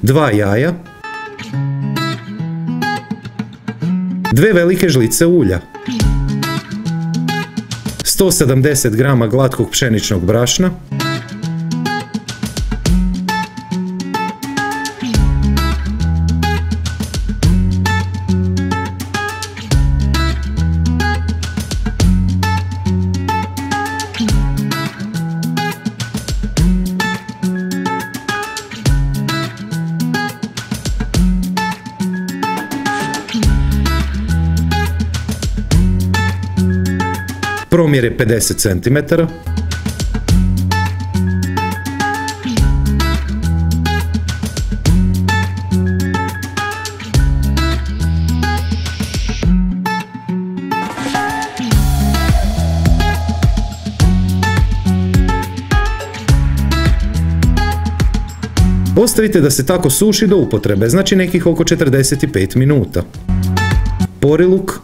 2 jaja, 2 velike žlice ulja, 170 g glatkog pšeničnog brašna, promjere 50 cm, ostavite da se tako suši do upotrebe, znači nekih oko 45 minuta. Poriluk,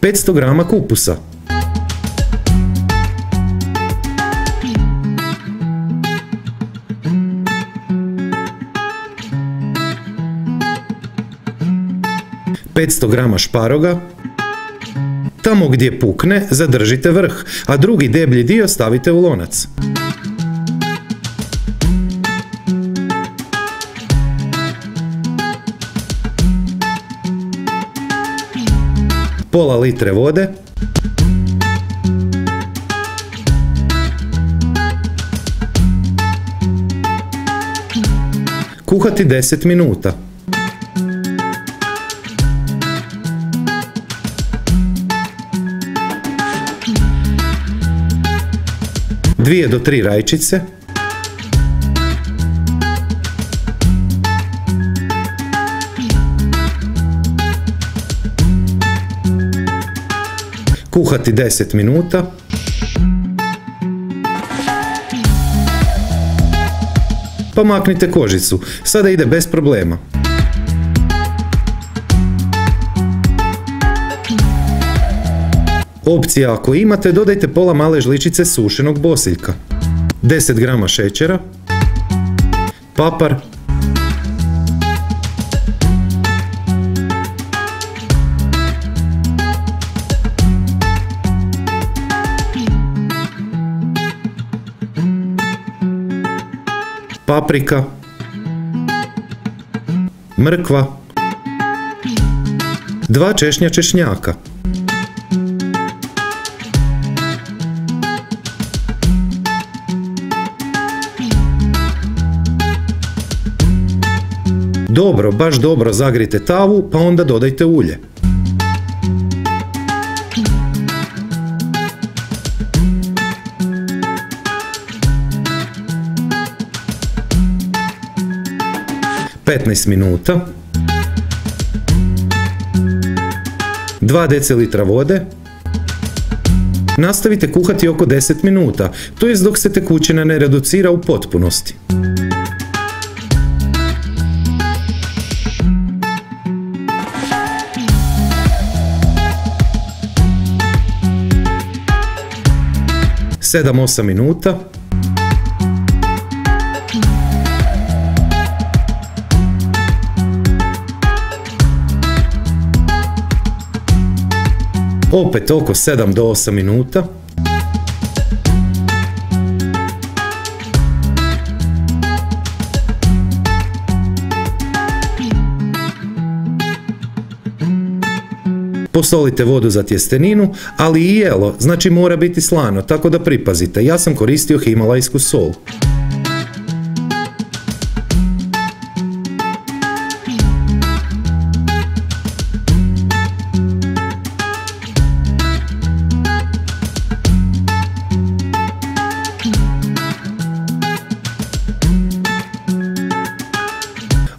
...500 g kupusa, ...500 g šparoga, tamo gdje pukne zadržite vrh, a drugi deblji dio stavite u lonac. Pola litre vode, kuhati 10 minuta. Dvije do 3 rajčice, kuhati 10 minuta, pa maknite kožicu, sada ide bez problema. Opcija ako imate, dodajte pola male žličice sušenog bosiljka, 10 g šećera, papar, paprika, mrkva, 2 češnja češnjaka, dobro, baš dobro zagrijte tavu, pa onda dodajte ulje. ...15 minuta, 2 decilitra vode, nastavite kuhati oko 10 minuta, to jest dok se tekućina ne reducira u potpunosti. Sedam, 8 minuta, opet oko 7 do 8 minuta, posolite vodu za tjesteninu, ali i jelo, znači mora biti slano, tako da pripazite. Ja sam koristio himalajsku sol.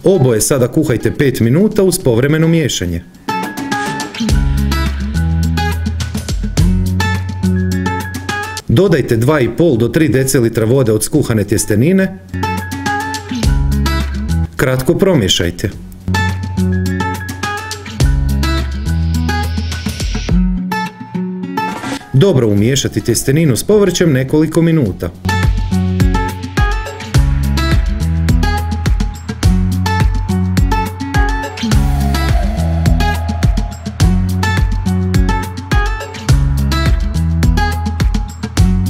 Oboje sada kuhajte 5 minuta uz povremeno miješanje. Dodajte 2,5 do 3 decilitra vode od skuhane tjestenine. Kratko promiješajte. Dobro umiješati tjesteninu s povrćem nekoliko minuta.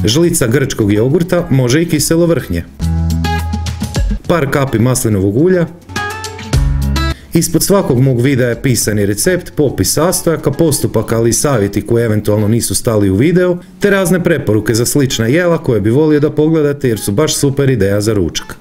Žlica grčkog jogurta, može i kiselo vrhnje. Par kapi maslinovog ulja. Ispod svakog mog videa je pisani recept, popis sastojaka, postupaka, ali i savjeti koji eventualno nisu stali u video, te razne preporuke za slična jela koje bi volio da pogledate jer su baš super ideja za ručak.